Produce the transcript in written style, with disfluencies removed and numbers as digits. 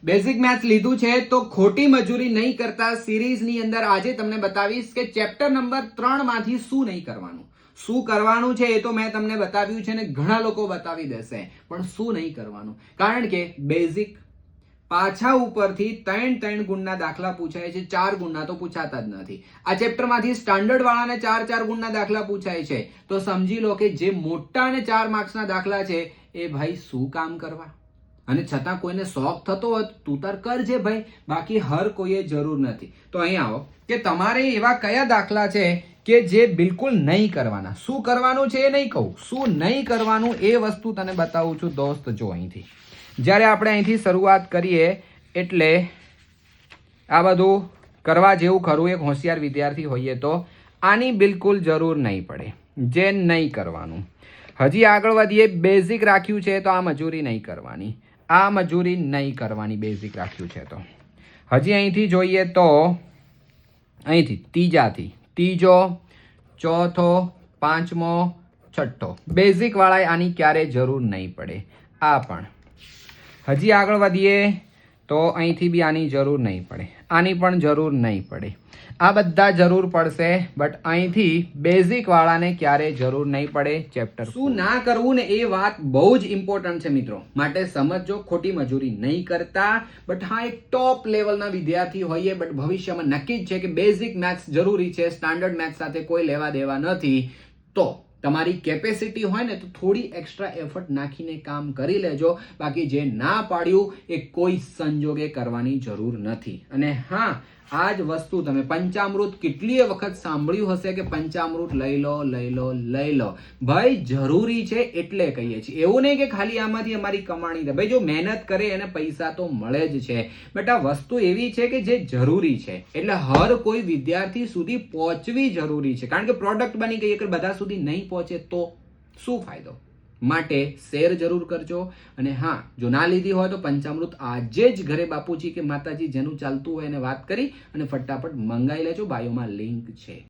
Basic maths લીધું છે તો ખોટી મજૂરી નહીં કરતા સિરીઝની અંદર આજે તમને બતાવીશ કે ચેપ્ટર નંબર 3 માંથી શું નહીં કરવાનું. શું કરવાનું છે એ તો મેં તમને બતાવ્યું છે ને ઘણા લોકો બતાવી દેશે, પણ શું નહીં કરવાનું. કારણ કે બેઝિક પાછા ઉપરથી 3 ગુણના દાખલા પૂછાય છે, 4 ગુણના તો પૂછાતા જ નથી. આ ચેપ્ટરમાંથી સ્ટાન્ડર્ડ વાળાને 4 ગુણના દાખલા પૂછાય છે, તો સમજી લો કે જે મોટા અને 4 માર્ક્સના દાખલા છે એ ભાઈ શું કામ કરવા. અને છતાં કોઈને શોખ થતો હોય તું તાર કરજે ભાઈ, બાકી હર કોઈએ જરૂર નથી. તો અહીં આવો કે તમારે એવા કયા દાખલા છે કે જે બિલકુલ નહીં કરવાના. શું કરવાનું છે એ નહીં કહું, શું નહીં કરવાનું એ વસ્તુ તને બતાવું છું દોસ્ત. જો અહીંથી જ્યારે આપણે અહીંથી શરૂઆત કરીએ એટલે આ બધું કરવા જેવું ખરું. એક હોશિયાર વિદ્યાર્થી હોઈએ તો આની બિલકુલ જરૂર નહીં પડે, જે નહીં કરવાનું. હજી આગળ વધીએ. બેઝિક રાખ્યું છે તો આ મજૂરી નહીં કરવાની, આ મજૂરી નહીં કરવાની. બેઝિક રાખ્યું છે તો હજી અહીંથી જોઈએ તો અહીંથી ત્રીજાથી ત્રીજો, ચોથો, પાંચમો, છઠ્ઠો બેઝિક વાળા આની ક્યારે જરૂર નહીં પડે. આ પણ હજી આગળ વધીએ તો અહીંથી બી આની જરૂર નહીં પડે, આની પણ જરૂર નહીં પડે. આ બધા જરૂર પડશે, બટ અહીંથી બેઝિક વાળાને ક્યારે જરૂર નહીં પડે. ચેપ્ટર શું ના કરવું ને એ વાત બહુ જ ઇમ્પોર્ટન્ટ છે મિત્રો, માટે સમજો. ખોટી મજૂરી નહીં કરતા. બટ હા, એક ટોપ લેવલના વિદ્યાર્થી હોઈએ, બટ ભવિષ્યમાં નક્કી જ છે કે બેઝિક મેથ્સ જરૂરી છે, સ્ટાન્ડર્ડ મેથ્સ સાથે કોઈ લેવા દેવા નથી. તો તમારી કેપેસિટી હોય ને તો થોડી એક્સ્ટ્રા એફર્ટ નાખીને કામ કરી લેજો. બાકી જે ના પાડ્યું એ કોઈ સંજોગે કરવાની જરૂર નથી. અને હા, આ જ વસ્તુ તમે પંચામૃત કેટલીય વખત સાંભળ્યું હશે કે પંચામૃત લઈ લો લઈ લો લઈ લો. ભાઈ જરૂરી છે એટલે કહીએ છીએ. એવું નહીં કે ખાલી આમાંથી અમારી કમાણી થાય. ભાઈ જો મહેનત કરે એને પૈસા તો મળે જ છે, બટ આ વસ્તુ એવી છે કે જે જરૂરી છે. એટલે હર કોઈ વિદ્યાર્થી સુધી પહોંચવી જરૂરી છે. કારણ કે પ્રોડક્ટ બની ગઈ કે બધા સુધી નહીં પહોંચે તો શું ફાયદો. માટે શેર જરૂર કરજો. અને હા, જો ના લીધી હોય તો પંચામૃત આજે જ ઘરે બાપુજી કે માતાજી જેનું ચાલતું હોય એને વાત કરી અને ફટાફટ મંગાવી લેજો. બાયોમાં લિંક છે.